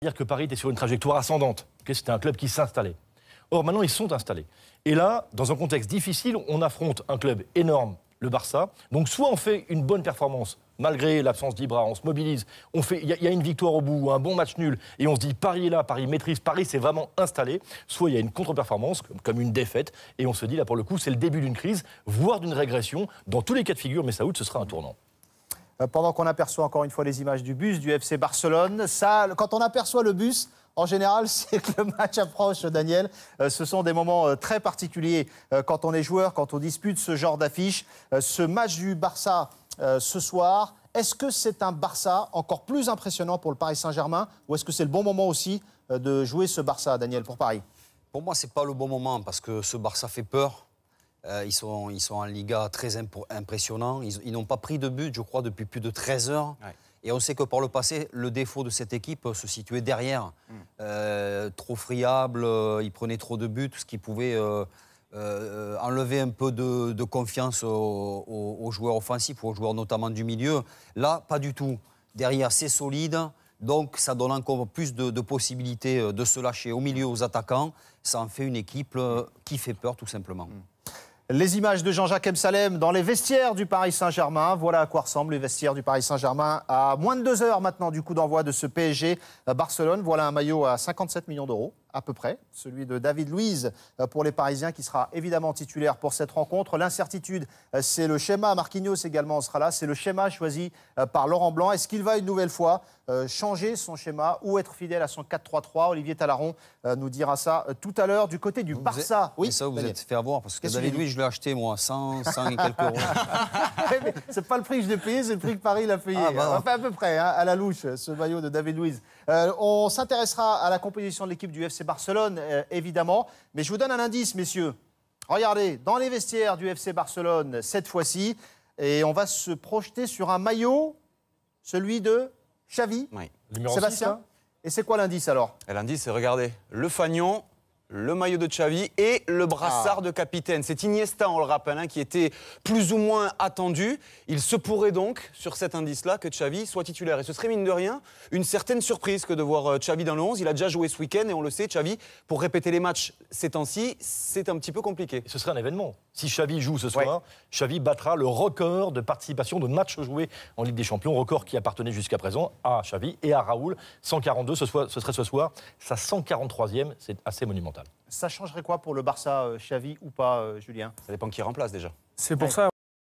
Dire que Paris était sur une trajectoire ascendante, que c'était un club qui s'installait. Or, maintenant, ils sont installés. Et là, dans un contexte difficile, on affronte un club énorme, le Barça. Donc, soit on fait une bonne performance, malgré l'absence d'Ibra, on se mobilise, il y a une victoire au bout, un bon match nul, et on se dit Paris est là, Paris maîtrise, Paris s'est vraiment installé. Soit il y a une contre-performance, comme une défaite, et on se dit là, pour le coup, c'est le début d'une crise, voire d'une régression. Dans tous les cas de figure, mais Saoud, ce sera un tournant. Pendant qu'on aperçoit encore une fois les images du bus du FC Barcelone, quand on aperçoit le bus, en général, c'est que le match approche, Daniel. Ce sont des moments très particuliers quand on est joueur, quand on dispute ce genre d'affiche. Ce match du Barça ce soir, est-ce que c'est un Barça encore plus impressionnant pour le Paris Saint-Germain ou est-ce que c'est le bon moment aussi de jouer ce Barça, Daniel, pour Paris? Pour moi, ce n'est pas le bon moment parce que ce Barça fait peur. Ils sont en Liga très impressionnants. Ils n'ont pas pris de but, je crois, depuis plus de 13 heures. Ouais. Et on sait que par le passé, le défaut de cette équipe se situait derrière. Trop friable, ils prenaient trop de buts, ce qui pouvait enlever un peu de confiance aux joueurs offensifs, aux joueurs notamment du milieu. Là, pas du tout. Derrière, c'est solide. Donc, ça donne encore plus de possibilités de se lâcher au milieu aux attaquants. Ça en fait une équipe qui fait peur, tout simplement. Les images de Jean-Jacques Msalem dans les vestiaires du Paris Saint-Germain. Voilà à quoi ressemblent les vestiaires du Paris Saint-Germain à moins de 2 heures maintenant du coup d'envoi de ce PSG Barcelone. Voilà un maillot à 57 millions d'euros à peu près, celui de David Luiz pour les Parisiens qui sera évidemment titulaire pour cette rencontre. L'incertitude, c'est le schéma. Marquinhos également sera là. C'est le schéma choisi par Laurent Blanc. Est-ce qu'il va une nouvelle fois changer son schéma ou être fidèle à son 4-3-3? Olivier Talaron nous dira ça tout à l'heure du côté du Barça. Oui, ça, vous êtes fait avoir parce que David Luiz, je l'ai acheté moi, 100 et quelques euros. C'est pas le prix que je l'ai payé, c'est le prix que Paris l'a payé. Enfin, à peu près, hein, à la louche, ce maillot de David Luiz. On s'intéressera à la composition de l'équipe du FC Barcelone, évidemment. Mais je vous donne un indice, messieurs. Regardez, dans les vestiaires du FC Barcelone, cette fois-ci, et on va se projeter sur un maillot, celui de Xavi. Oui. Sébastien. 6, hein. Et c'est quoi l'indice alors? L'indice, c'est regardez, le fanion, le maillot de Xavi et le brassard de capitaine. C'est Iniesta, on le rappelle, hein, qui était plus ou moins attendu. Il se pourrait donc, sur cet indice-là, que Xavi soit titulaire. Et ce serait, mine de rien, une certaine surprise que de voir Xavi dans le 11. Il a déjà joué ce week-end et on le sait, Xavi, pour répéter les matchs ces temps-ci, c'est un petit peu compliqué. Ce serait un événement. Si Xavi joue ce soir, Xavi battra le record de participation de matchs joués en Ligue des Champions, record qui appartenait jusqu'à présent à Xavi et à Raoul. 142, ce serait ce soir sa 143e, c'est assez monumental. Ça changerait quoi pour le Barça, Xavi ou pas, Julien? Ça dépend qui remplace déjà. C'est pour ça.